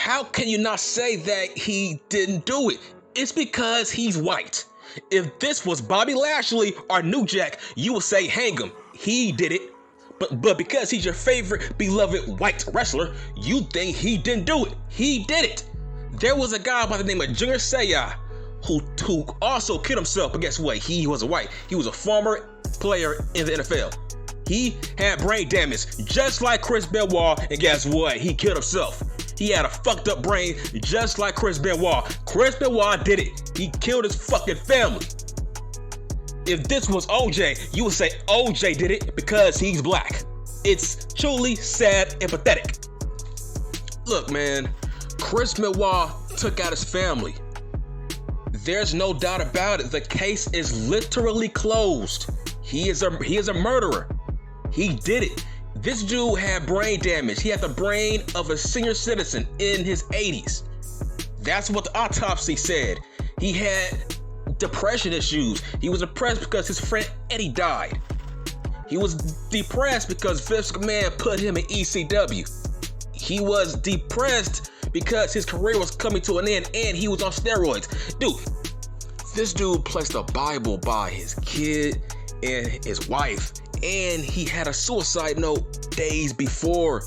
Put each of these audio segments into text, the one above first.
How can you not say that he didn't do it? It's because he's white. If this was Bobby Lashley or New Jack, you would say hang him. He did it. But because he's your favorite beloved white wrestler, you think he didn't do it. He did it. There was a guy by the name of Junior Seau who also killed himself, but guess what? He was a white. He was a former player in the NFL. He had brain damage, just like Chris Benoit, and guess what? He killed himself. He had a fucked up brain, just like Chris Benoit. Chris Benoit did it. He killed his fucking family. If this was OJ, you would say OJ did it because he's black. It's truly sad and pathetic. Look, man, Chris Benoit took out his family. There's no doubt about it. The case is literally closed. He is a murderer. He did it. This dude had brain damage. He had the brain of a senior citizen in his 80s. That's what the autopsy said. He had depression issues. He was depressed because his friend Eddie died. He was depressed because Vince McMahon put him in ECW. He was depressed because his career was coming to an end and he was on steroids. Dude, this dude placed a Bible by his kid and his wife, and he had a suicide note days before,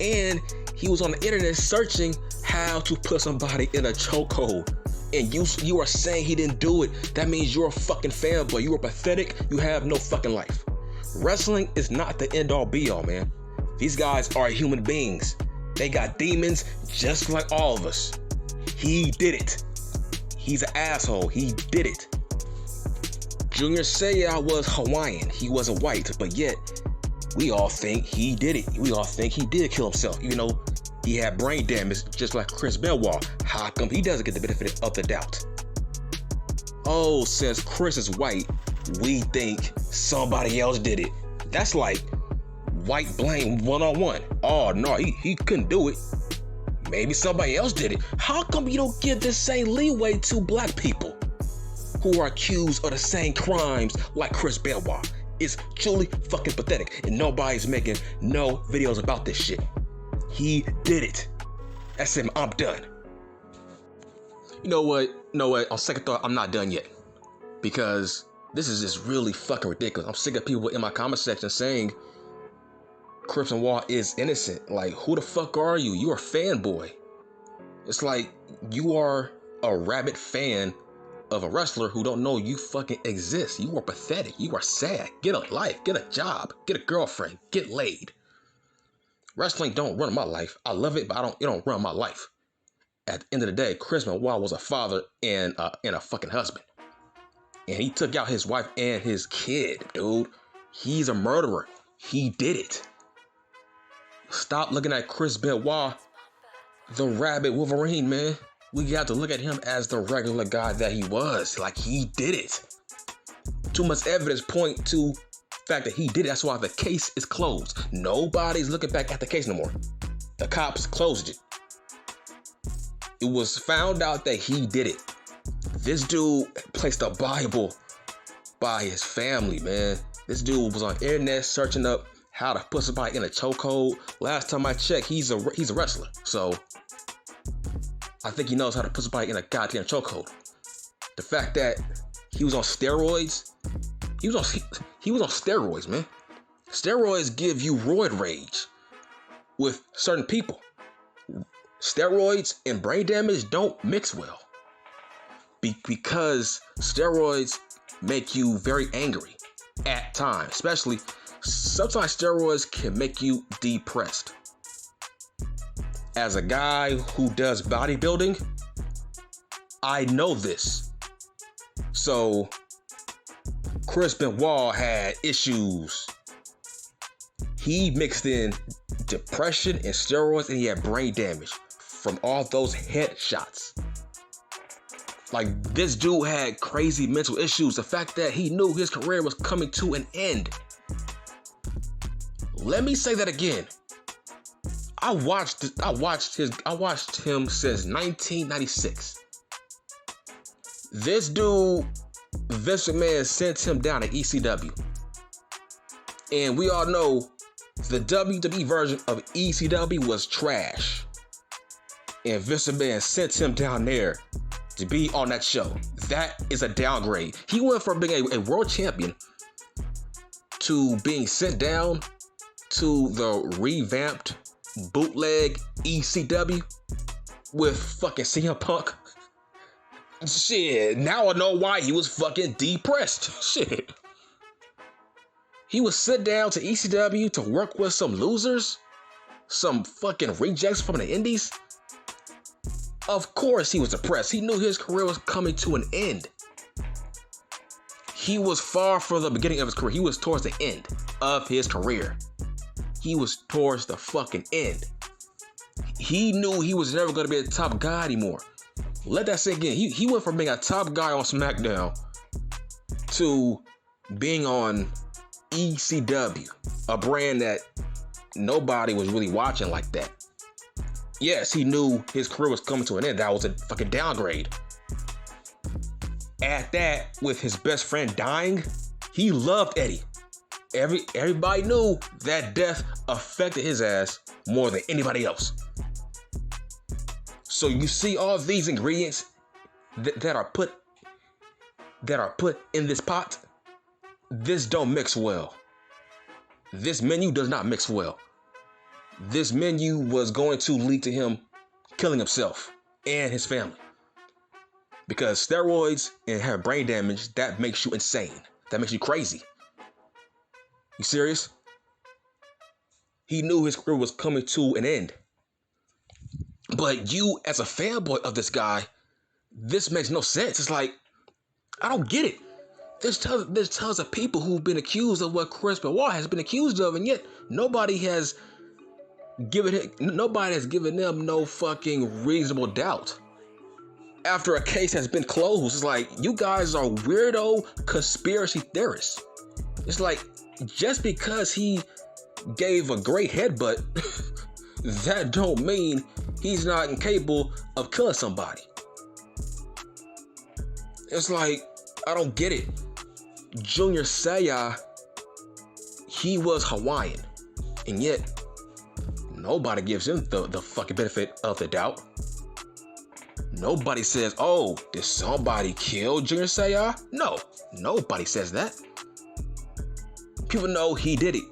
and he was on the internet searching how to put somebody in a chokehold. And you are saying he didn't do it. That means you're a fucking fanboy. You are pathetic. You have no fucking life. Wrestling is not the end all be all, man. These guys are human beings. They got demons just like all of us. He did it. He's an asshole. He did it. Junior Seau was Hawaiian. He wasn't white, but yet we all think he did it. We all think he did kill himself. You know, he had brain damage just like Chris Benoit. How come he doesn't get the benefit of the doubt? Oh, since Chris is white, we think somebody else did it. That's like white blame 101. Oh no, he couldn't do it. Maybe somebody else did it. How come you don't give the same leeway to black people who are accused of the same crimes like Chris Benoit? It's truly fucking pathetic, and nobody's making no videos about this shit. He did it. That's him. I'm done. You know what? On second thought, I'm not done yet, because this is just really fucking ridiculous. I'm sick of people in my comment section saying Chris Benoit is innocent. Like, who the fuck are you? You're a fanboy. It's like you are a rabid fan of a wrestler who don't know you fucking exist. You are pathetic. You are sad. Get a life. Get a job. Get a girlfriend. Get laid. Wrestling don't run my life. I love it, but it don't run my life. At the end of the day, Chris Benoit was a father and a fucking husband. And he took out his wife and his kid, dude. He's a murderer. He did it. Stop looking at Chris Benoit, the rabid Wolverine, man. We got to look at him as the regular guy that he was. Like, he did it. Too much evidence point to the fact that he did it. That's why the case is closed. Nobody's looking back at the case no more. The cops closed it. It was found out that he did it. This dude placed a Bible by his family, man. This dude was on the internet searching up how to put somebody in a chokehold. Last time I checked, he's a wrestler. So I think he knows how to put somebody in a goddamn chokehold. The fact that he was on steroids, he was on steroids, man. Steroids give you roid rage with certain people. Steroids and brain damage don't mix well. Because steroids make you very angry at times. Especially, sometimes steroids can make you depressed. As a guy who does bodybuilding, I know this. So, Chris Benoit had issues. He mixed in depression and steroids, and he had brain damage from all those headshots. Like, this dude had crazy mental issues. The fact that he knew his career was coming to an end. Let me say that again. I watched him since 1996. This dude, Vince McMahon, sent him down to ECW. And we all know the WWE version of ECW was trash. and Vince McMahon sent him down there to be on that show. That is a downgrade. He went from being a world champion to being sent down to the revamped bootleg ECW with fucking CM Punk. Shit, now I know why he was fucking depressed. Shit. He was sent down to ECW to work with some losers, some fucking rejects from the indies. Of course he was depressed. He knew his career was coming to an end. He was far from the beginning of his career. He was towards the end of his career. He was towards the fucking end. He knew he was never going to be a top guy anymore. Let that sink in. He went from being a top guy on SmackDown to being on ECW, a brand that nobody was really watching like that. Yes, he knew his career was coming to an end. That was a fucking downgrade. At that, with his best friend dying, he loved Eddie. Everybody knew that death affected his ass more than anybody else. So you see all these ingredients that are put in this pot. This don't mix well. This menu does not mix well. This menu was going to lead to him killing himself and his family. Because steroids and having brain damage, that makes you insane. That makes you crazy. You serious? He knew his career was coming to an end. But you, as a fanboy of this guy, this makes no sense. It's like, I don't get it. There's tons of people who've been accused of what Chris Benoit has been accused of, and yet nobody has given them no fucking reasonable doubt. After a case has been closed, it's like, you guys are weirdo conspiracy theorists. It's like, just because he gave a great headbutt, that don't mean he's not incapable of killing somebody. It's like, I don't get it. Junior Seau, he was Hawaiian, and yet nobody gives him the fucking benefit of the doubt. Nobody says, oh, did somebody kill Junior Seau? No, nobody says that. People know he did it.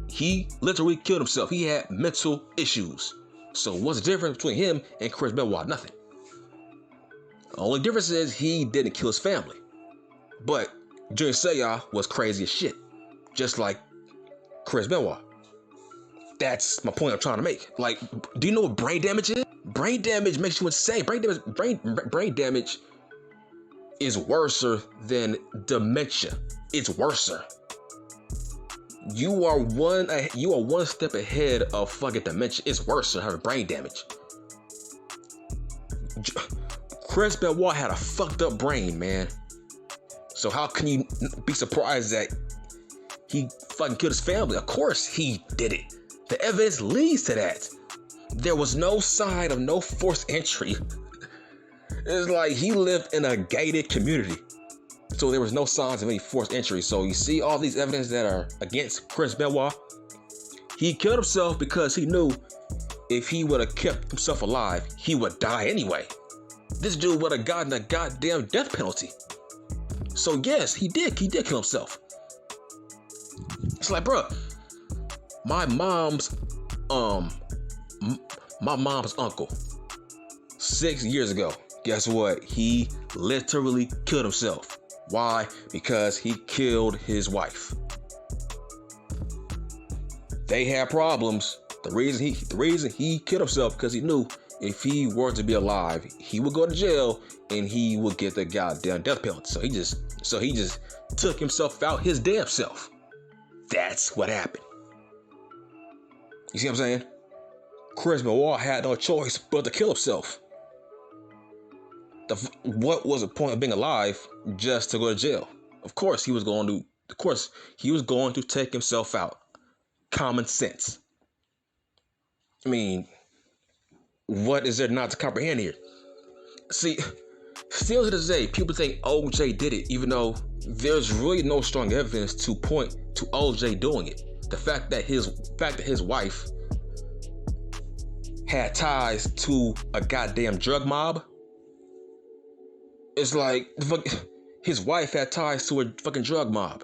He literally killed himself. He had mental issues. So what's the difference between him and Chris Benoit? Nothing. The only difference is he didn't kill his family. But Junior Seau was crazy as shit. Just like Chris Benoit. That's my point I'm trying to make. Like, do you know what brain damage is? Brain damage makes you insane. Brain damage is worser than dementia. It's worser. You are one step ahead of fucking dementia. It's worse than having brain damage. Chris Benoit had a fucked up brain, man. So how can you be surprised that he fucking killed his family? Of course he did it. The evidence leads to that. There was no sign of no forced entry. It's like he lived in a gated community. So there was no signs of any forced entry. So you see all these evidence that are against Chris Benoit. He killed himself because he knew if he would have kept himself alive, he would die anyway. This dude would have gotten a goddamn death penalty. So yes, he did kill himself. It's like, bro, my mom's uncle, 6 years ago, guess what? He literally killed himself. Why? Because he killed his wife. They had problems. The reason he killed himself because he knew if he were to be alive, he would go to jail and he would get the goddamn death penalty. So he just took himself out his damn self. That's what happened. You see what I'm saying? Chris Benoit had no choice but to kill himself. What was the point of being alive just to go to jail? Of course he was going to take himself out. Common sense. I mean, what is there not to comprehend here? See, still to this day, people think OJ did it, even though there's really no strong evidence to point to OJ doing it. The fact that his wife had ties to a goddamn drug mob. It's like his wife had ties to a fucking drug mob.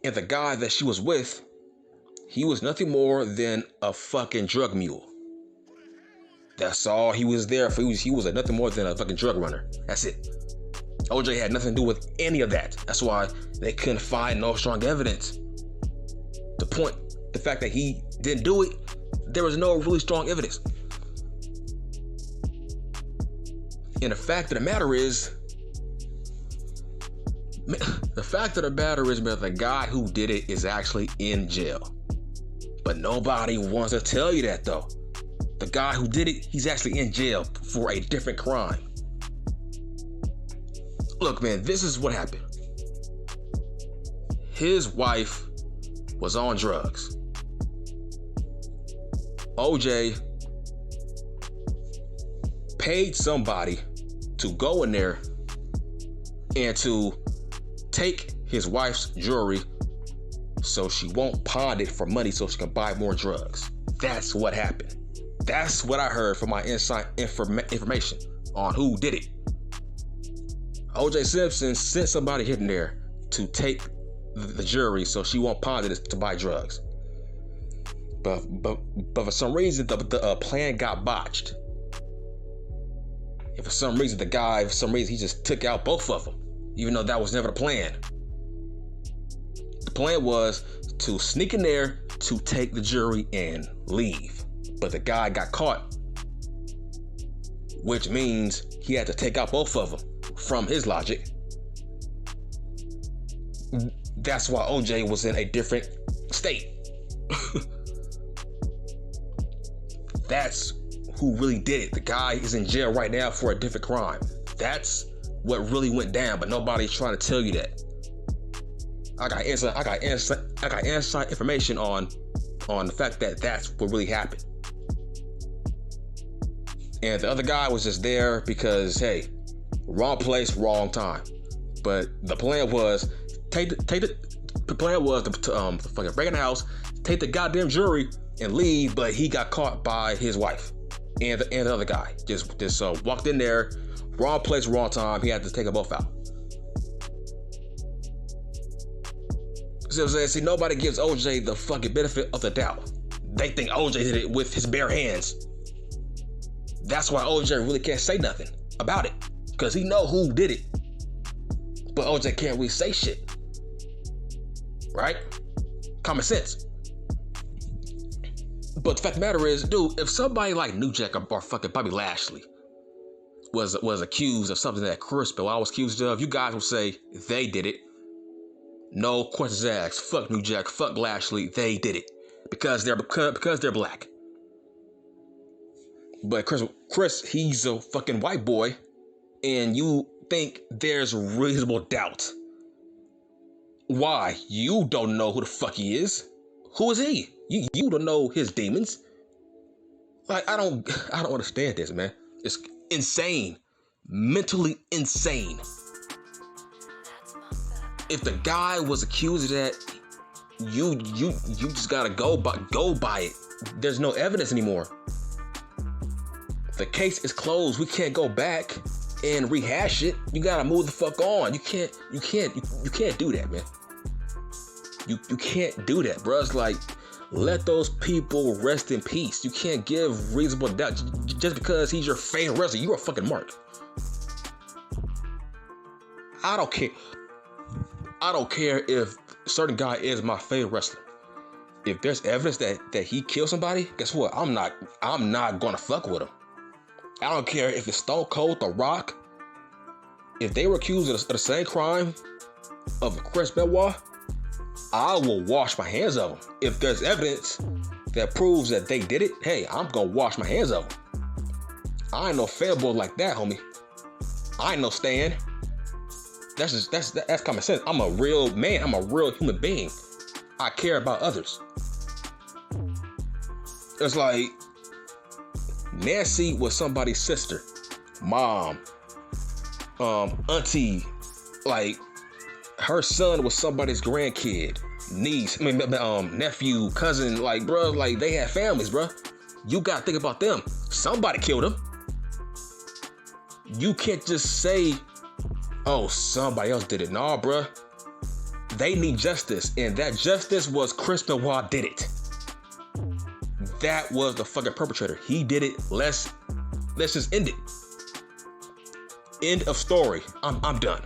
And the guy that she was with, he was nothing more than a fucking drug mule. That's all he was there for. He was nothing more than a fucking drug runner. That's it. OJ had nothing to do with any of that. That's why they couldn't find no strong evidence. The fact that he didn't do it, there was no really strong evidence. And the fact of the matter is, man, the guy who did it is actually in jail. But nobody wants to tell you that though. The guy who did it, he's actually in jail for a different crime. Look, man, this is what happened. His wife was on drugs. OJ paid somebody to go in there and to take his wife's jewelry so she won't pawn it for money so she can buy more drugs. That's what happened. That's what I heard from my inside information on who did it. OJ Simpson sent somebody in there to take the jewelry so she won't pawn it to buy drugs. But for some reason the plan got botched. And for some reason he just took out both of them, even though that was never the plan. The plan was to sneak in there to take the jewelry and leave. But the guy got caught, which means he had to take out both of them from his logic. That's why OJ was in a different state. That's who really did it. The guy is in jail right now for a different crime. That's what really went down, but nobody's trying to tell you that. I got inside information on the fact that that's what really happened. And the other guy was just there because, hey, wrong place, wrong time. But the plan was to fucking break in the house, take the goddamn jewelry, and leave. But he got caught by his wife and the other guy. Just walked in there, wrong place, wrong time. He had to take them both out. See, nobody gives OJ the fucking benefit of the doubt. They think OJ did it with his bare hands. That's why OJ really can't say nothing about it, because he know who did it. But OJ can't really say shit. Right? Common sense. But the fact of the matter is, dude, if somebody like New Jack or fucking Bobby Lashley was accused of something that Chris Benoit was accused of, you guys will say they did it. No questions asked. Fuck New Jack, fuck Lashley, they did it. Because they're black. But Chris, he's a fucking white boy, and you think there's reasonable doubt. Why? You don't know who the fuck he is. Who is he? You don't know his demons. Like, I don't understand this, man. It's insane. Mentally insane. If the guy was accused of that, you just gotta go by it. There's no evidence anymore. The case is closed. We can't go back and rehash it. You gotta move the fuck on. You can't do that, man. You can't do that, bro. It's like, let those people rest in peace. You can't give reasonable doubt just because he's your favorite wrestler. You're a fucking mark. I don't care if a certain guy is my favorite wrestler. If there's evidence that he killed somebody, guess what? I'm not gonna fuck with him. I don't care if it's Stone Cold, The Rock. If they were accused of the same crime of Chris Benoit, I will wash my hands of them. If there's evidence that proves that they did it, hey, I'm gonna wash my hands of them. I ain't no fanboy like that, homie. I ain't no Stan. That's common sense. I'm a real man. I'm a real human being. I care about others. It's like Nancy was somebody's sister, mom, auntie. Like, her son was somebody's grandkid. niece, nephew, cousin, like, bro, like, they had families, bro. You gotta think about them. Somebody killed them. You can't just say, oh, somebody else did it. Nah, bro. They need justice, and that justice was Chris Benoit did it. That was the fucking perpetrator. He did it. Let's just end it. End of story. I'm done.